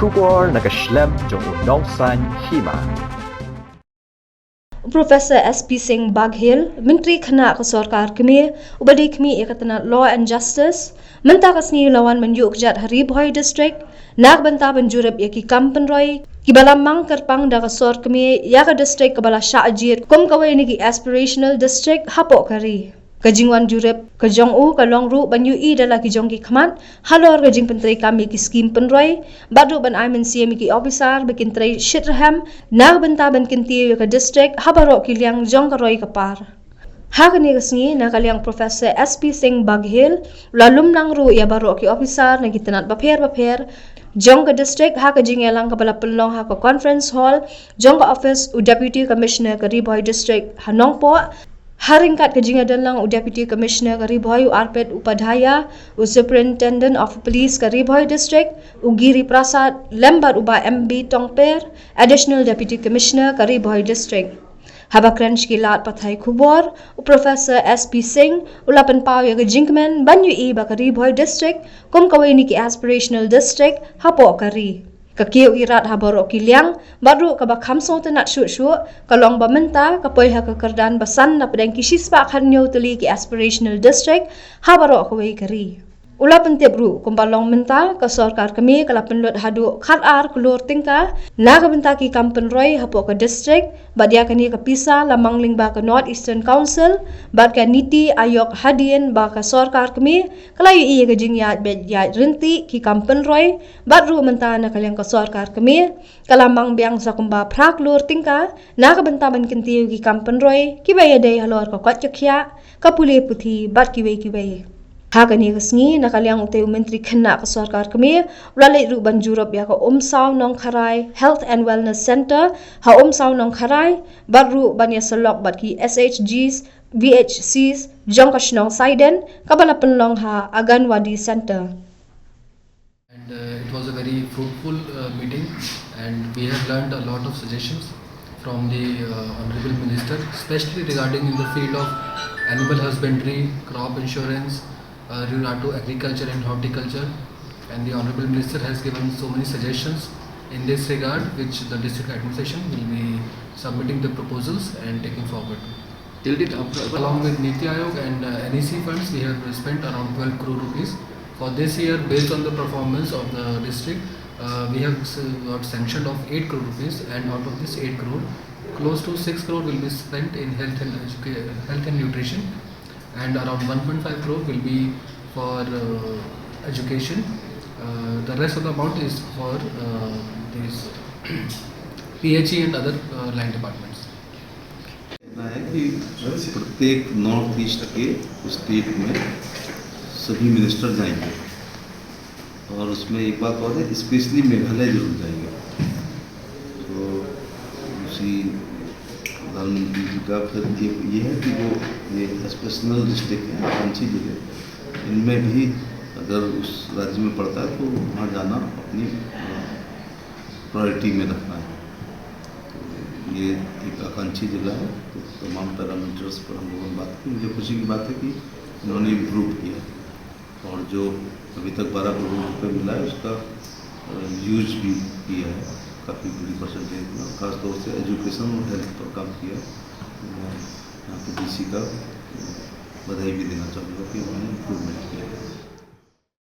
Kubor nakaslem jong unongsan Hima. Professor SP Singh Baghel, Menteri Khana ke Sarkar Kemi, Ubadi Kemi Ikatan Law and Justice, Menta Kasni lawan menjuk jat Ri-Bhoi District, Nak benta benjurab yaki kampen roy, Kibala mang kerpang da kasor Kemi, Yaka District Kabala Syajir, Kum kawai niki Aspirational District, Hapok Kari. Kajingwan jurep, kajong u, kalong ru, banyu i dala kijong ki khamat, halor kajing penteri kami ki skim penroy, badu ban aimen siya ki officer, bikin teri shitraham, nak benta ban Kyntiew ka district, habarok ki liang jong karoy kapar. Hakani kasni nakaliang Professor SP Singh Baghel, lalum nang ru ya barok ki officer, nagitanat baper, jong ka district, ha kajing elang kapala pelong ha ka conference hall, jong ka office u Deputy Commissioner ka Ri-Bhoi District, hanong po, Haringkat kajinga dalang Deputy Commissioner ka Ri-Bhoi Arpet Upadhyaya, Superintendent of Police ka Ri-Bhoi District, Giri Prasad, Lembat Uba MB Tongper, Additional Deputy Commissioner ka Ri-Bhoi District. Habakran Shkilat Pathay Kubor, Professor SP Singh, Ulapan Pao ya Kajingman, Banyu Iba ka Ri-Bhoi District, Kum Kawai Niki Aspirational District, Hapo Kari. Kakiu irat habarok kiliang, baru kabak hamsong tenat syuk-syuk, kalong bamenta, kapoy ha kekerdan basan na pedang kisispak hanyo tuli ki Aspirational District, habarok kawai kari. Ula pentip ru, kumbalong menta, kasorkar kami, kalapan lot hadu Klur Klur tingka, naga benta ki kampen roy hapok ke district, badia kani kapisa lamang lingba ke North Eastern Council, bad ka niti ayok hadien ba kasorkar kami, kalayu iya kajing yat bed yat rinti ki kampen roy, bad ru menta na kaliang kasorkar kami, kalamang biang sa kumba prak Klur tingka, naga benta ban Kyntiew ki kampen roy, kibaya day halor ka Koit ka Khiah, ka Pule Puthi, bad kiway. Hakani kasni nakaliang utay Menteri Khana ke Sarkar Kemi, ulalay ru banjurab ya ka Saw Nong Kharai Health and Wellness Center, ha Saw Nong Kharai, baru banya selok bat ki SHGs, VHCs, jong kasnong Saiden, kabala penlong ha Aganwadi Center. And it was a very fruitful meeting, and we have learned a lot of suggestions from the Honorable Minister, especially regarding in the field of animal husbandry, crop insurance, regard to agriculture and horticulture, and the Honorable Minister has given so many suggestions in this regard, which the district administration will be submitting the proposals and taking forward. Till date, along with Niti Aayog and NEC funds, we have spent around 12 crore rupees. For this year, based on the performance of the district, we have got sanctioned of 8 crore rupees, and out of this 8 crore, close to 6 crore will be spent in health and nutrition, and around 1.5 crore will be for education. The rest of the amount is for these PHE and other line departments. है कि प्रत्येक north east के स्टेट में सभी मिनिस्टर जाएंगे, और उसमें एक बात और है, स्पेशली मेघालय जरूर जाएंगे। तो उसी प्रधानमंत्री जी का फिर ये है कि वो ये एस्पेशनल डिस्ट्रिक्ट है, आकांक्षी जगह, इनमें भी अगर उस राज्य में पड़ता है तो वहाँ जाना अपनी प्रायोरिटी में रखना है। तो ये एक आकांक्षी जगह है, तो तमाम पैरामीटर्स पर हम लोगों ने बात की। मुझे खुशी की बात है कि इन्होंने इम्प्रूव किया, और जो अभी तक 12 करोड़ रुपये मिला है उसका यूज भी किया है काफ़ी बड़ी परसेंटेज में, खासतौर से एजुकेशन और हेल्थ पर काम किया। मैं यहाँ पे DC का बधाई भी देना चाहूँगा कि उन्होंने इम्प्रूवमेंट किया।